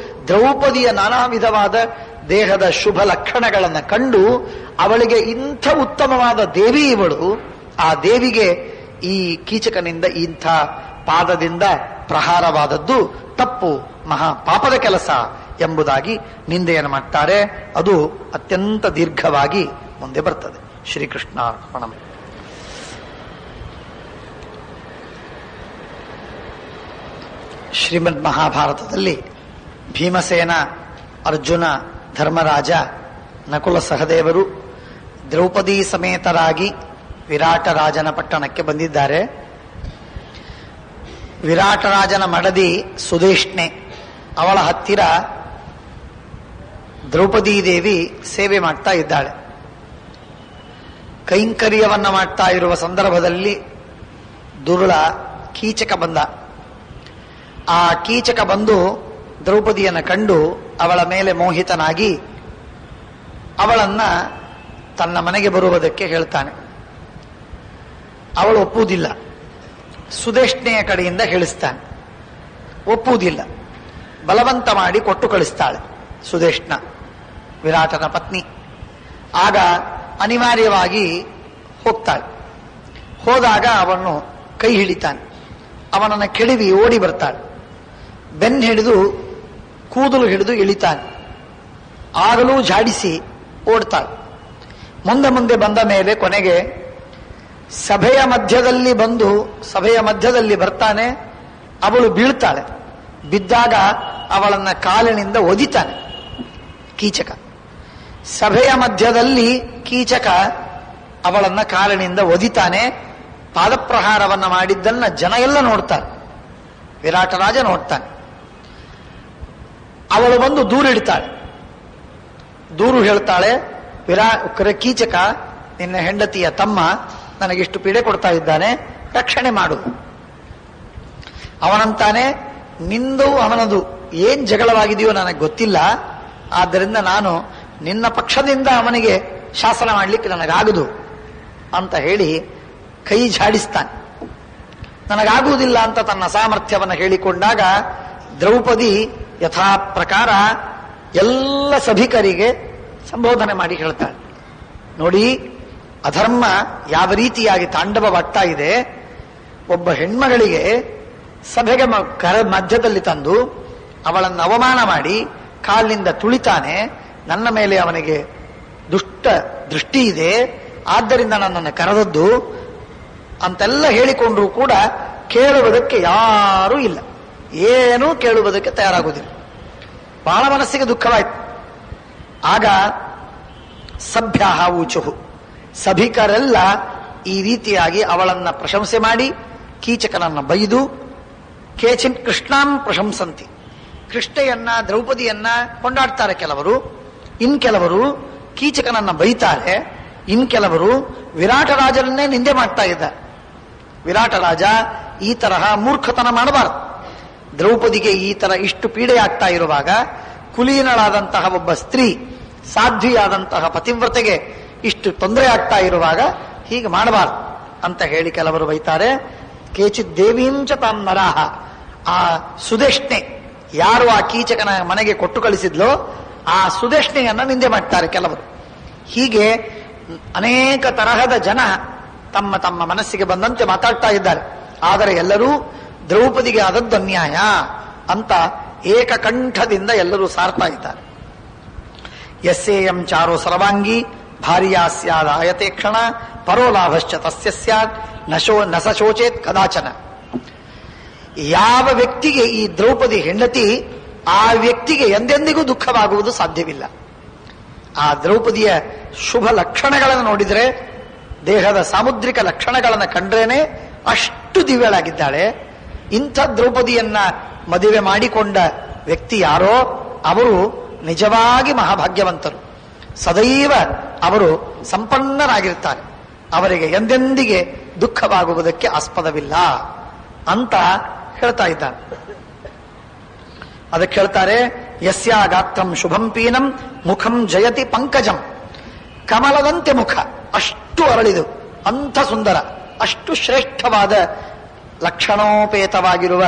A: ದ್ರೌಪದಿಯ ನಾನಾ ವಿಧವಾದ ದೇಹದ ಶುಭ ಲಕ್ಷಣಗಳನ್ನು ಕಂಡು ಅವಳಿಗೆ ಇಂಥ ಉತ್ತಮವಾದ ದೇವಿ ಇವಳು, ಆ ದೇವಿಗೆ ಈ ಕೀಚಕನಿಂದ ಇಂಥ ಪಾದದಿಂದ ಪ್ರಹಾರವಾದದ್ದು ತಪ್ಪು, ಮಹಾ ಪಾಪದ ಕೆಲಸ ಎಂಬುದಾಗಿ ನಿಂದೆಯನ್ನು ಮಾಡ್ತಾರೆ. ಅದು ಅತ್ಯಂತ ದೀರ್ಘವಾಗಿ ಮುಂದೆ ಬರ್ತದೆ. ಶ್ರೀಕೃಷ್ಣಾರ್ಪಣ. ಶ್ರೀಮದ್ ಮಹಾಭಾರತದಲ್ಲಿ ಭೀಮಸೇನ, ಅರ್ಜುನ, ಧರ್ಮರಾಜ, ನಕುಲ ಸಹದೇವರು ದ್ರೌಪದಿ ಸಮೇತರಾಗಿ ವಿರಾಟರಾಜನ ಪಟ್ಟಣಕ್ಕೆ ಬಂದಿದ್ದಾರೆ. ವಿರಾಟರಾಜನ ಮಡದಿ ಸುದೇಶ್ನೆ, ಅವಳ ಹತ್ತಿರ ದ್ರೌಪದಿ ದೇವಿ ಸೇವೆ ಮಾಡ್ತಾ ಇದ್ದಾಳೆ. ಕೈಂಕರ್ಯವನ್ನ ಮಾಡ್ತಾ ಇರುವ ಸಂದರ್ಭದಲ್ಲಿ ದುರುಳ ಕೀಚಕ ಬಂದ. ಆ ಕೀಚಕ ಬಂದು ದ್ರೌಪದಿಯನ್ನು ಕಂಡು ಅವಳ ಮೇಲೆ ಮೋಹಿತನಾಗಿ ಅವಳನ್ನ ತನ್ನ ಮನೆಗೆ ಬರುವುದಕ್ಕೆ ಹೇಳ್ತಾನೆ. ಅವಳು ಒಪ್ಪುವುದಿಲ್ಲ. ಸುದೇಶ್ನೆಯ ಕಡೆಯಿಂದ ಹೇಳಿಸ್ತಾನೆ, ಒಪ್ಪುವುದಿಲ್ಲ. ಬಲವಂತ ಮಾಡಿ ಕೊಟ್ಟು ಕಳಿಸ್ತಾಳೆ ಸುದೇಶ್ನ, ವಿರಾಟನ ಪತ್ನಿ. ಆಗ ಅನಿವಾರ್ಯವಾಗಿ ಹೋಗ್ತಾಳೆ. ಹೋದಾಗ ಅವನು ಕೈ ಹಿಡಿತಾನೆ, ಅವನನ್ನು ಕೆಡವಿ ಓಡಿ ಬರ್ತಾಳೆ. ಬೆನ್ನು ಹಿಡಿದು ಕೂದಲು ಹಿಡಿದು ಇಳಿತಾನೆ. ಆಗಲೂ ಝಾಡಿಸಿ ಓಡ್ತಾಳೆ. ಮುಂದೆ ಮುಂದೆ ಬಂದ ಮೇಲೆ ಕೊನೆಗೆ ಸಭೆಯ ಮಧ್ಯದಲ್ಲಿ ಬರ್ತಾನೆ. ಅವಳು ಬೀಳ್ತಾಳೆ. ಬಿದ್ದಾಗ ಅವಳನ್ನ ಕಾಲಿನಿಂದ ಒದಿತಾನೆ ಕೀಚಕ. ಸಭೆಯ ಮಧ್ಯದಲ್ಲಿ ಕೀಚಕ ಅವಳನ್ನ ಕಾಲಿನಿಂದ ಒದಿತಾನೆ. ಪಾದಪ್ರಹಾರವನ್ನ ಮಾಡಿದ್ದನ್ನ ಜನ ಎಲ್ಲ ನೋಡ್ತಾರೆ. ವಿರಾಟರಾಜ ನೋಡ್ತಾನೆ. ಅವಳು ಬಂದು ದೂರು ಹೇಳ್ತಾಳೆ, ಕೀಚಕ ನಿನ್ನ ಹೆಂಡತಿಯ ತಮ್ಮ ನನಗಿಷ್ಟು ಪೀಡೆ ಕೊಡ್ತಾ ಇದ್ದಾನೆ, ರಕ್ಷಣೆ ಮಾಡು. ಅವನಂತಾನೆ, ನಿಂದು ಅವನದು ಏನ್ ಜಗಳವಾಗಿದೆಯೋ ನನಗೆ ಗೊತ್ತಿಲ್ಲ, ಆದ್ದರಿಂದ ನಾನು ನಿನ್ನ ಪಕ್ಷದಿಂದ ಅವನಿಗೆ ಶಾಸನ ಮಾಡಲಿಕ್ಕೆ ನನಗಾಗದು ಅಂತ ಹೇಳಿ ಕೈ ಝಾಡಿಸ್ತಾನೆ. ನನಗಾಗುವುದಿಲ್ಲ ಅಂತ ತನ್ನ ಸಾಮರ್ಥ್ಯವನ್ನು ಹೇಳಿಕೊಂಡಾಗ ದ್ರೌಪದಿ ಯಥಾ ಪ್ರಕಾರ ಎಲ್ಲ ಸಭಿಕರಿಗೆ ಸಂಬೋಧನೆ ಮಾಡಿ ಹೇಳ್ತಾಳೆ, ನೋಡಿ ಅಧರ್ಮ ಯಾವ ರೀತಿಯಾಗಿ ತಾಂಡವವಾಗ್ತಾ ಇದೆ. ಒಬ್ಬ ಹೆಣ್ಮಗಳಿಗೆ ಸಭೆಗೆ ಮಧ್ಯದಲ್ಲಿ ತಂದು ಅವಳನ್ನು ಅವಮಾನ ಮಾಡಿ ಕಾಲಿನಿಂದ ತುಳಿತಾನೆ. ನನ್ನ ಮೇಲೆ ಅವನಿಗೆ ದುಷ್ಟ ದೃಷ್ಟಿ ಇದೆ, ಆದ್ದರಿಂದ ನನ್ನನ್ನು ಕರೆದದ್ದು ಅಂತೆಲ್ಲ ಹೇಳಿಕೊಂಡ್ರೂ ಕೂಡ ಕೇಳುವುದಕ್ಕೆ ಯಾರೂ ಇಲ್ಲ, ಏನೂ ಕೇಳುವುದಕ್ಕೆ ತಯಾರಾಗುವುದಿಲ್ಲ. ಬಹಳ ಮನಸ್ಸಿಗೆ ದುಃಖವಾಯಿತು. ಆಗ ಸಭ್ಯ ಊಚುಹು, ಸಭಿಕರೆಲ್ಲ ಈ ರೀತಿಯಾಗಿ ಅವಳನ್ನ ಪ್ರಶಂಸೆ ಮಾಡಿ ಕೀಚಕನನ್ನ ಬೈದು, ಕೇಚಿನ್ ಕೃಷ್ಣಾಂ ಪ್ರಶಂಸಂತಿ, ಕೃಷ್ಣೆಯನ್ನ ದ್ರೌಪದಿಯನ್ನ ಕೊಂಡಾಡ್ತಾರೆ ಕೆಲವರು, ಇನ್ ಕೆಲವರು ಕೀಚಕನನ್ನ ಬೈತಾರೆ, ಇನ್ ಕೆಲವರು ವಿರಾಟರಾಜರನ್ನೇ ನಿಂದೆ ಮಾಡ್ತಾ ಇದ್ದಾರೆ. ವಿರಾಟರಾಜ ಈ ತರಹ ಮೂರ್ಖತನ ಮಾಡಬಾರದು. ದ್ರೌಪದಿಗೆ ಈ ತರ ಇಷ್ಟು ಪೀಡೆ ಆಗ್ತಾ ಇರುವಾಗ, ಕುಲೀನಳಾದಂತಹ ಒಬ್ಬ ಸ್ತ್ರೀ, ಸಾಧ್ವಿಯಾದಂತಹ ಪತಿವ್ರತೆಗೆ ಇಷ್ಟು ತೊಂದರೆ ಆಗ್ತಾ ಇರುವಾಗ ಹೀಗೆ ಮಾಡಬಾರದು ಅಂತ ಹೇಳಿ ಕೆಲವರು ಬೈತಾರೆ. ಕೇಚಿತ್ ದೇವೀಂಚ ತಾಂ ನರಾಹ, ಆ ಸುದೇಷ್ಣೆ ಯಾರು ಆ ಕೀಚಕನ ಮನೆಗೆ ಕೊಟ್ಟು ಕಳಿಸಿದ್ಲೋ ಆ ಸುದೇಷ್ಣೆಯನ್ನ ನಿಂದೆ ಮಾಡ್ತಾರೆ ಕೆಲವರು. ಹೀಗೆ ಅನೇಕ ತರಹದ ಜನ ತಮ್ಮ ತಮ್ಮ ಮನಸ್ಸಿಗೆ ಬಂದಂತೆ ಮಾತಾಡ್ತಾ ಇದ್ದಾರೆ. ಆದರೆ ಎಲ್ಲರೂ ದ್ರೌಪದಿಗೆ ಆದದ್ದು ಅನ್ಯಾಯ ಅಂತ ಏಕಕಂಠದಿಂದ ಎಲ್ಲರೂ ಸಾರ್ತಾ ಇದ್ದಾರೆ. ಯಸ್ಯೇಯಂ ಚಾರೋ ಸರ್ವಾಂಗಿ ಭಾರ್ಯಾ ಸ್ಯಾದ್ ಆಯತೆ ಕ್ಷಣ ಪರೋ ಲಾಭಶ್ಚ ತಸ್ಯ ಸ್ಯಾದ್ ನ ಶೋಚೇತ್ ಕದಾಚನ. ಯಾವ ವ್ಯಕ್ತಿಗೆ ಈ ದ್ರೌಪದಿ ಹೆಂಡತಿ, ಆ ವ್ಯಕ್ತಿಗೆ ಎಂದೆಂದಿಗೂ ದುಃಖವಾಗುವುದು ಸಾಧ್ಯವಿಲ್ಲ. ಆ ದ್ರೌಪದಿಯ ಶುಭ ಲಕ್ಷಣಗಳನ್ನು ನೋಡಿದರೆ, ದೇಹದ ಸಾಮುದ್ರಿಕ ಲಕ್ಷಣಗಳನ್ನು ಕಂಡ್ರೇನೆ ಅಷ್ಟು ದಿವ್ಯಳಾಗಿದ್ದಾಳೆ. ಇಂಥ ದ್ರೌಪದಿಯನ್ನ ಮದುವೆ ಮಾಡಿಕೊಂಡ ವ್ಯಕ್ತಿ ಯಾರೋ ಅವರು ನಿಜವಾಗಿ ಮಹಾಭಾಗ್ಯವಂತರು. ಸದೈವ ಅವರು ಸಂಪನ್ನರಾಗಿರ್ತಾರೆ. ಅವರಿಗೆ ಎಂದೆಂದಿಗೆ ದುಃಖವಾಗುವುದಕ್ಕೆ ಆಸ್ಪದವಿಲ್ಲ ಅಂತ ಹೇಳ್ತಾ ಇದ್ದಾನೆ. ಅದಕ್ಕೆ ಹೇಳ್ತಾರೆ, ಯಸ್ಯಾ ಗಾತ್ರಂ ಶುಭಂ ಪೀನಂ ಮುಖಂ ಜಯತಿ ಪಂಕಜಂ. ಕಮಲದಂತೆ ಮುಖ, ಅಷ್ಟು ಅರಳಿದು, ಅಂಥ ಸುಂದರ, ಅಷ್ಟು ಶ್ರೇಷ್ಠವಾದ ಲಕ್ಷಣೋಪೇತವಾಗಿರುವ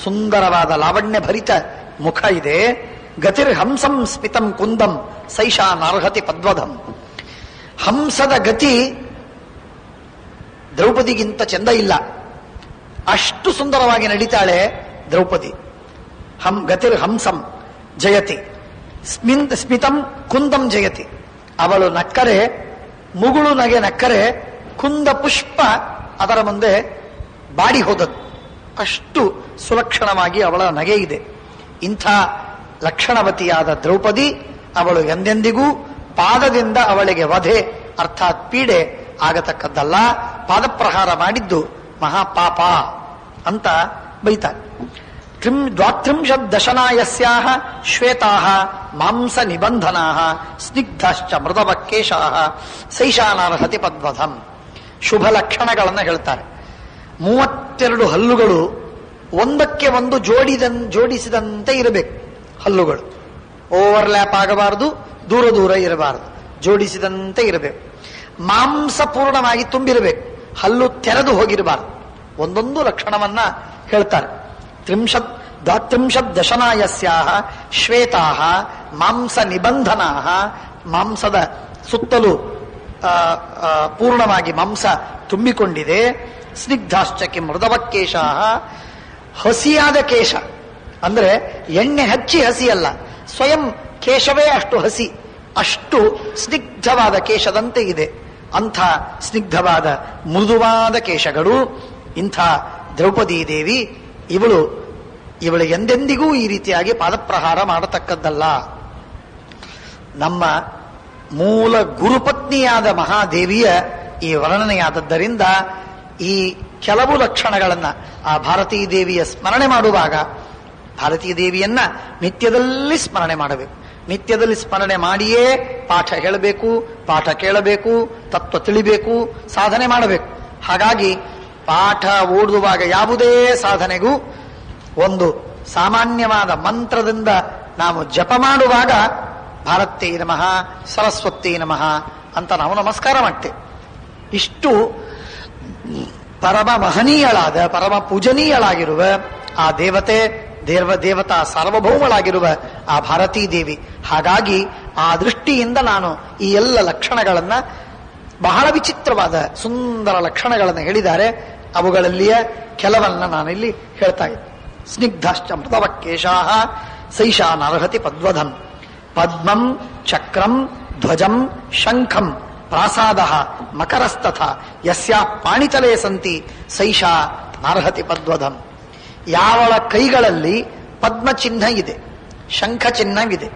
A: ಸುಂದರವಾದ ಲಾವಣ್ಯ ಭರಿತ ಮುಖ ಇದೆ. ಗತಿರ್ ಹಂಸಂ ಸ್ಮಿತಂ ಕುಂದಂ ಸೈಷಾ ನಾರ್ಹತಿ ಪದ್ವಧಂ. ಹಂಸದ ಗತಿ ದ್ರೌಪದಿಗಿಂತ ಚೆಂದ ಇಲ್ಲ, ಅಷ್ಟು ಸುಂದರವಾಗಿ ನಡೀತಾಳೆ ದ್ರೌಪದಿ. ಗತಿರ್ ಹಂಸಂ ಜಯತಿ ಸ್ಮಿತಂ ಕುಂದಂ ಜಯತಿ. ಅವಳು ನಕ್ಕರೆ, ಮುಗುಳು ನಗೆ ನಕ್ಕರೆ ಕುಂದ ಪುಷ್ಪ ಅದರ ಮುಂದೆ ಬಾಡಿ ಹೋದದ್ದು, ಅಷ್ಟು ಸುಲಕ್ಷಣವಾಗಿ ಅವಳ ನಗೆ ಇದೆ. ಇಂಥ ಲಕ್ಷಣವತಿಯಾದ ದ್ರೌಪದಿ ಅವಳು ಎಂದೆಂದಿಗೂ ಪಾದದಿಂದ ಅವಳಿಗೆ ವಧೆ ಅರ್ಥಾತ್ ಪೀಡೆ ಆಗತಕ್ಕದ್ದಲ್ಲ. ಪಾದಪ್ರಹಾರ ಮಾಡಿದ್ದು ಮಹಾಪಾಪ ಅಂತ ಬೈತಾರೆ. ದ್ವಾತ್ರಿಂಶದ್ ದಶನಾಯಸ್ಯಾಹ ಶ್ವೇತಾಹ ಮಾಂಸ ನಿಬಂಧನಾಹ ಸ್ನಿಗ್ಧಾಶ್ಚ ಮೃದವಕೇಶಾಹ ಸೈಷಾನಾರ್ಹತಿ ಪದ್ವಧಂ. ಶುಭ ಲಕ್ಷಣಗಳನ್ನು ಹೇಳ್ತಾರೆ. 32 ಹಲ್ಲುಗಳು ಒಂದಕ್ಕೆ ಒಂದು ಜೋಡಿಸಿದಂತೆ ಇರಬೇಕು. ಹಲ್ಲುಗಳು ಓವರ್ಲ್ಯಾಪ್ ಆಗಬಾರದು, ದೂರ ದೂರ ಇರಬಾರದು, ಜೋಡಿಸಿದಂತೆ ಇರಬೇಕು. ಮಾಂಸ ಪೂರ್ಣವಾಗಿ ತುಂಬಿರಬೇಕು, ಹಲ್ಲು ತೆರೆದು ಹೋಗಿರಬಾರದು. ಒಂದೊಂದು ಲಕ್ಷಣವನ್ನ ಹೇಳ್ತಾರೆ. ದ್ವಾತ್ರಿಂಶದ್ ದಶನಾಯಸ್ಯಾಹ ಶ್ವೇತಾಹ ಮಾಂಸ ನಿಬಂಧನಾಹ, ಮಾಂಸದ ಸುತ್ತಲೂ ಪೂರ್ಣವಾಗಿ ಮಾಂಸ ತುಂಬಿಕೊಂಡಿದೆ. ಸ್ನಿಗ್ಧಾಶ್ಚಕಿ ಮೃದವಕೇಶಾಹ, ಹಸಿಯಾದ ಕೇಶ, ಅಂದ್ರೆ ಎಣ್ಣೆ ಹಚ್ಚಿ ಹಸಿ ಅಲ್ಲ, ಸ್ವಯಂ ಕೇಶವೇ ಅಷ್ಟು ಹಸಿ, ಅಷ್ಟು ಸ್ನಿಗ್ಧವಾದ ಕೇಶದಂತೆ ಇದೆ. ಅಂಥ ಸ್ನಿಗ್ಧವಾದ ಮೃದುವಾದ ಕೇಶಗಳು. ಇಂಥ ದ್ರೌಪದೀ ದೇವಿ ಇವಳು ಎಂದೆಂದಿಗೂ ಈ ರೀತಿಯಾಗಿ ಪಾದಪ್ರಹಾರ ಮಾಡತಕ್ಕದ್ದಲ್ಲ. ನಮ್ಮ ಮೂಲ ಗುರುಪತ್ನಿಯಾದ ಮಹಾದೇವಿಯ ಈ ವರ್ಣನೆಯಾದದ್ದರಿಂದ ಈ ಕೆಲವು ಲಕ್ಷಣಗಳನ್ನ ಆ ಭಾರತೀ ದೇವಿಯ ಸ್ಮರಣೆ ಮಾಡುವಾಗ ಭಾರತೀ ದೇವಿಯನ್ನ ನಿತ್ಯದಲ್ಲಿ ಸ್ಮರಣೆ ಮಾಡಬೇಕು. ನಿತ್ಯದಲ್ಲಿ ಸ್ಮರಣೆ ಮಾಡಿಯೇ ಪಾಠ ಹೇಳಬೇಕು, ಪಾಠ ಕೇಳಬೇಕು, ತತ್ವ ತಿಳಿಬೇಕು, ಸಾಧನೆ ಮಾಡಬೇಕು. ಹಾಗಾಗಿ ಪಾಠ ಓದುವಾಗ ಯಾವುದೇ ಸಾಧನೆಗೂ ಒಂದು ಸಾಮಾನ್ಯವಾದ ಮಂತ್ರದಿಂದ ನಾವು ಜಪ ಮಾಡುವಾಗ ಭಾರತೀ ನಮಃ, ಸರಸ್ವತಿ ನಮಃ ಅಂತ ನಾವು ನಮಸ್ಕಾರ ಮಾಡ್ತೇವೆ. ಇಷ್ಟು ಪರಮ ಮಹನೀಯಳಾದ ಪರಮ ಪೂಜನೀಯಳಾಗಿರುವ ಆ ದೇವತಾ ಸಾರ್ವಭೌಮಳಾಗಿರುವ ಆ ಭಾರತೀ ದೇವಿ. ಹಾಗಾಗಿ ಆ ದೃಷ್ಟಿಯಿಂದ ನಾನು ಈ ಎಲ್ಲ ಲಕ್ಷಣಗಳನ್ನ, ಬಹಳ ವಿಚಿತ್ರವಾದ ಸುಂದರ ಲಕ್ಷಣಗಳನ್ನು ಹೇಳಿದ್ದಾರೆ, ಅವುಗಳಲ್ಲಿಯ ಕೆಲವನ್ನ ನಾನಿಲ್ಲಿ ಹೇಳ್ತಾ ಇದ್ದೆ. ಸ್ನಿಗ್ಧಾಶ್ಚ ಮೃತವಕೇಶಾಃ ಸೈಷಾ ನರ್ಹತಿ ಪದ್ವಧಂ ಪದ್ಮಂ ಚಕ್ರಂ ಧ್ವಜಂ ಶಂಖಂ ಪ್ರಾಸಾದಃ ಮಕರಸ್ತಥ ಯಸ್ಯಾ ಪಾಣಿತಲೇ ಸಂತಿ ಸೈಷಾ ನಾರ್ಹತಿ ಪದ್ವಧಂ. ಯಾವಳ ಕೈಗಳಲ್ಲಿ ಪದ್ಮ ಚಿಹ್ನ ಇದೆ, ಶಂಖ ಚಿಹ್ನವಿದೆ,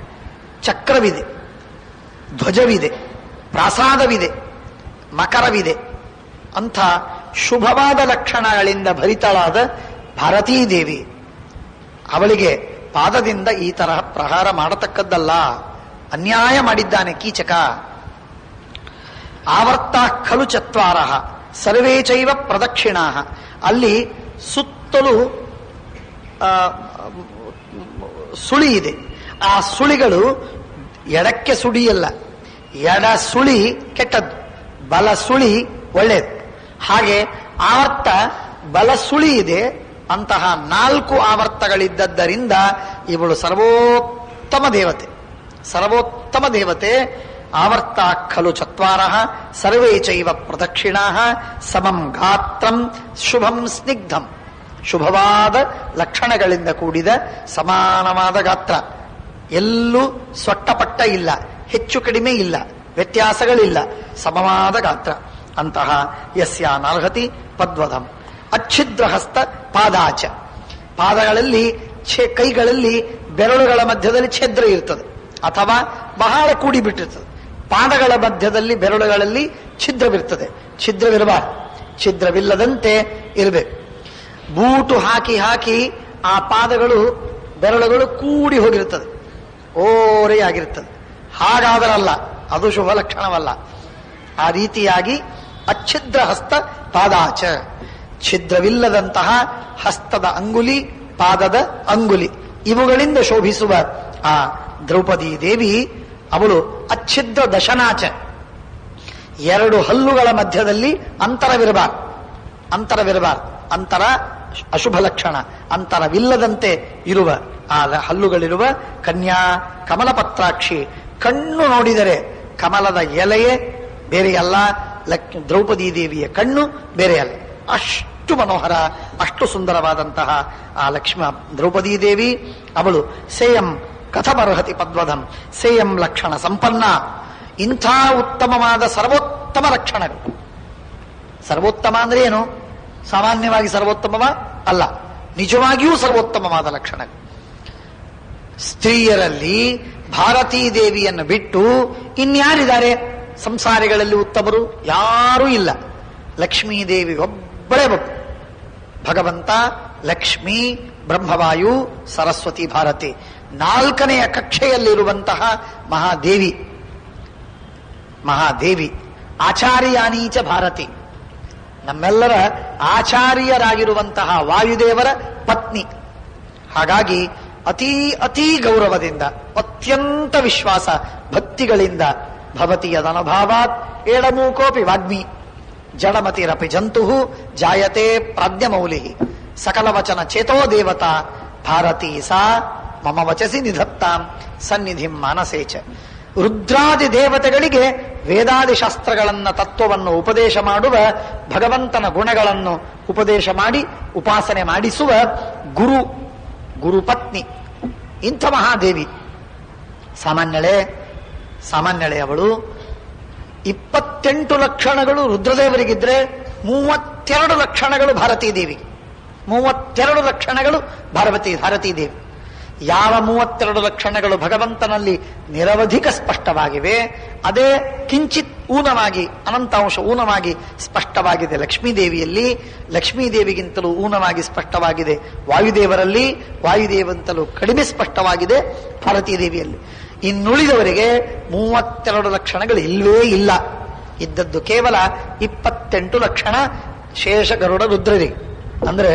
A: ಚಕ್ರವಿದೆ, ಧ್ವಜವಿದೆ, ಪ್ರಾಸಾದವಿದೆ, ಮಕರವಿದೆ, ಅಂಥ ಶುಭವಾದ ಲಕ್ಷಣಗಳಿಂದ ಭರಿತಳಾದ ಭಾರತೀ ದೇವಿ, ಅವಳಿಗೆ ಪಾದದಿಂದ ಈ ತರಹ ಪ್ರಹಾರ ಮಾಡತಕ್ಕದ್ದಲ್ಲ. ಅನ್ಯಾಯ ಮಾಡಿದ್ದಾನೆ ಕೀಚಕ. ಆವರ್ತ ಖಲು ಚತ್ವಾರ ಸರ್ವೇ ಚೈವ ಪ್ರದಕ್ಷಿಣಾ. ಅಲ್ಲಿ ಸುತ್ತಲೂ ಸುಳಿ ಇದೆ. ಆ ಸುಳಿಗಳು ಎಡಕ್ಕೆ ಸುಳಿಯಲ್ಲ, ಎಡ ಸುಳಿ ಕೆಟ್ಟದ್ದು, ಬಲ ಸುಳಿ ಒಳ್ಳೆಯದು. ಹಾಗೆ ಆವರ್ತ ಬಲ ಸುಳಿ ಇದೆ. ಅಂತಹ 4 ಆವರ್ತಗಳಿದ್ದದ್ದರಿಂದ ಇವಳು ಸರ್ವೋತ್ತಮ ದೇವತೆ. ಆವರ್ತ ಖಲು ಚತ್ವಾರ ಸರ್ವೇ ಚೈವ ಪ್ರದಕ್ಷಿಣಾ ಸಮಂ ಗಾತ್ರಂ ಶುಭಂ ಸ್ನಿಗ್ಧಂ. ಶುಭವಾದ ಲಕ್ಷಣಗಳಿಂದ ಕೂಡಿದ ಸಮಾನವಾದ ಗಾತ್ರ, ಎಲ್ಲೂ ಸೊಟ್ಟಪಟ್ಟ ಇಲ್ಲ, ಹೆಚ್ಚು ಕಡಿಮೆ ಇಲ್ಲ, ವ್ಯತ್ಯಾಸಗಳಿಲ್ಲ, ಸಮವಾದ ಗಾತ್ರ. ಅಂತಹ ಯಸ್ಯ ನಾರ್ಹತಿ ಪದ್ವಧಂ. ಅಚ್ಛಿದ್ರಹಸ್ತ ಪಾದಾಚ. ಪಾದಗಳಲ್ಲಿ ಕೈಗಳಲ್ಲಿ ಬೆರಳುಗಳ ಮಧ್ಯದಲ್ಲಿ ಛಿದ್ರ ಇರ್ತದೆ ಅಥವಾ ಬಹಳ ಕೂಡಿಬಿಟ್ಟಿರ್ತದೆ. ಪಾದಗಳ ಮಧ್ಯದಲ್ಲಿ ಬೆರಳುಗಳಲ್ಲಿ ಛಿದ್ರವಿರ್ತದೆ. ಛಿದ್ರವಿರಬಾರದು, ಛಿದ್ರವಿಲ್ಲದಂತೆ ಇರಬೇಕು. ಬೂಟು ಹಾಕಿ ಹಾಕಿ ಆ ಪಾದಗಳು ಬೆರಳುಗಳು ಕೂಡಿ ಹೋಗಿರ್ತದೆ, ಓರೆಯಾಗಿರ್ತದೆ. ಹಾಗಾದರಲ್ಲ, ಅದು ಶುಭ ಲಕ್ಷಣವಲ್ಲ. ಆ ರೀತಿಯಾಗಿ ಅಚ್ಛಿದ್ರ ಹಸ್ತ ಪಾದಾಚ, ಛಿದ್ರವಿಲ್ಲದಂತಹ ಹಸ್ತದ ಅಂಗುಲಿ, ಪಾದದ ಅಂಗುಲಿ, ಇವುಗಳಿಂದ ಶೋಭಿಸುವ ಆ ದ್ರೌಪದಿ ದೇವಿ ಅವಳು ಅಚ್ಛಿದ್ರ ದಶನಾಚ. 2 ಹಲ್ಲುಗಳ ಮಧ್ಯದಲ್ಲಿ ಅಂತರವಿರಬಾರ್ದು. ಅಂತರ ಅಶುಭ ಲಕ್ಷಣ. ಅಂತರವಿಲ್ಲದಂತೆ ಇರುವ ಆ ಹಲ್ಲುಗಳಿರುವ ಕನ್ಯಾ ಕಮಲಪತ್ರಾಕ್ಷಿ. ಕಣ್ಣು ನೋಡಿದರೆ ಕಮಲದ ಎಲೆಯೇ ಬೇರೆಯಲ್ಲ, ದ್ರೌಪದಿ ದೇವಿಯ ಕಣ್ಣು ಬೇರೆಯಲ್ಲ. ಅಷ್ಟು ಮನೋಹರ, ಅಷ್ಟು ಸುಂದರವಾದಂತಹ ಆ ಲಕ್ಷ್ಮ ದ್ರೌಪದಿ ದೇವಿ ಅವಳು ಸೇಯಂ ಕಥಮರ್ಹತಿ ಪದ್ವಧಂ. ಸೇಯಂ ಲಕ್ಷಣ ಸಂಪನ್ನ. ಇಂಥ ಉತ್ತಮವಾದ ಸರ್ವೋತ್ತಮ ಲಕ್ಷಣಗಳು. ಸರ್ವೋತ್ತಮ ಅಂದ್ರೆ ಏನು? ಸಾಮಾನ್ಯವಾಗಿ ಸರ್ವೋತ್ತಮವ ಅಲ್ಲ, ನಿಜವಾಗಿಯೂ ಸರ್ವೋತ್ತಮವಾದ ಲಕ್ಷಣಗಳು. ಸ್ತ್ರೀಯರಲ್ಲಿ ಭಾರತೀ ದೇವಿಯನ್ನು ಬಿಟ್ಟು ಇನ್ಯಾರಿದ್ದಾರೆ ಸಂಸಾರಿಗಳಲ್ಲಿ ಉತ್ತಮರು? ಯಾರೂ ಇಲ್ಲ. ಲಕ್ಷ್ಮೀದೇವಿ ಒಬ್ಬಳೇ ಒಬ್ಬ. ಭಗವಂತ, ಲಕ್ಷ್ಮೀ, ಬ್ರಹ್ಮವಾಯು, ಸರಸ್ವತಿ, ಭಾರತಿ, 4ನೆಯ ಕಕ್ಷೆಯಲ್ಲಿರುವಂತಹ ಮಹಾದೇವಿ. ಆಚಾರ್ಯಾನೀಚ ಭಾರತಿ, ನಮ್ಮೆಲ್ಲರ ಆಚಾರ್ಯರಾಗಿರುವಂತಹ ವಾಯುದೇವರ ಪತ್ನಿ. ಹಾಗಾಗಿ ಅತೀ ಗೌರವದಿಂದ, ಅತ್ಯಂತ ವಿಶ್ವಾಸ ಭಕ್ತಿಗಳಿಂದ ಭವತಿ ಯದನುಭಾವಾತ್ ಏಳಮೂಕೋಪಿ ವಾಗ್ಮಿ ಜಡಮತಿರಪಿ ಜಂತು ಜಾಯತೆ ಪ್ರಾಜ್ಞಮೌಲಿ ಸಕಲವಚನ ಚೇತೋ ದೇವತಾ ಭಾರತೀ ಸಾ ಮಮ ವಚಸಿ ನಿಧತ್ತಾಂ ಸನ್ನಿಧಿಂ ಮಾನಸೇಚ. ರುದ್ರಾದಿ ದೇವತೆಗಳಿಗೆ ವೇದಾದಿ ಶಾಸ್ತ್ರಗಳನ್ನ, ತತ್ವವನ್ನು ಉಪದೇಶ ಮಾಡುವ, ಭಗವಂತನ ಗುಣಗಳನ್ನು ಉಪದೇಶ ಮಾಡಿ ಉಪಾಸನೆ ಮಾಡಿಸುವ ಗುರುಪತ್ನಿ ಇಂಥ ಮಹಾದೇವಿ. ಸಾಮಾನ್ಯಳೆ ಅವಳು 28 ಲಕ್ಷಣಗಳು ರುದ್ರದೇವರಿಗಿದ್ರೆ 32 ಲಕ್ಷಣಗಳು ಭಾರತೀ ದೇವಿಗೆ. 32 ಲಕ್ಷಣಗಳು ಭಾರತೀ ದೇವಿ. ಯಾವ 32 ಲಕ್ಷಣಗಳು ಭಗವಂತನಲ್ಲಿ ನಿರವಧಿಕ ಸ್ಪಷ್ಟವಾಗಿವೆ, ಅದೇ ಕಿಂಚಿತ್ ಊನವಾಗಿ, ಅನಂತಾಂಶ ಊನವಾಗಿ ಸ್ಪಷ್ಟವಾಗಿದೆ ಲಕ್ಷ್ಮೀದೇವಿಯಲ್ಲಿ. ಲಕ್ಷ್ಮೀದೇವಿಗಿಂತಲೂ ಊನವಾಗಿ ಸ್ಪಷ್ಟವಾಗಿದೆ ವಾಯುದೇವರಲ್ಲಿ, ವಾಯುದೇವಂತಲೂ ಕಡಿಮೆ ಸ್ಪಷ್ಟವಾಗಿದೆ ಭಾರತೀ ದೇವಿಯಲ್ಲಿ. ಇನ್ನುಳಿದವರಿಗೆ 32 ಲಕ್ಷಣಗಳು ಇಲ್ಲವೇ ಇಲ್ಲ. ಇದ್ದದ್ದು ಕೇವಲ 28 ಲಕ್ಷಣ ಶೇಷ ಗರುಡ ರುದ್ರರಿಗೆ. ಅಂದ್ರೆ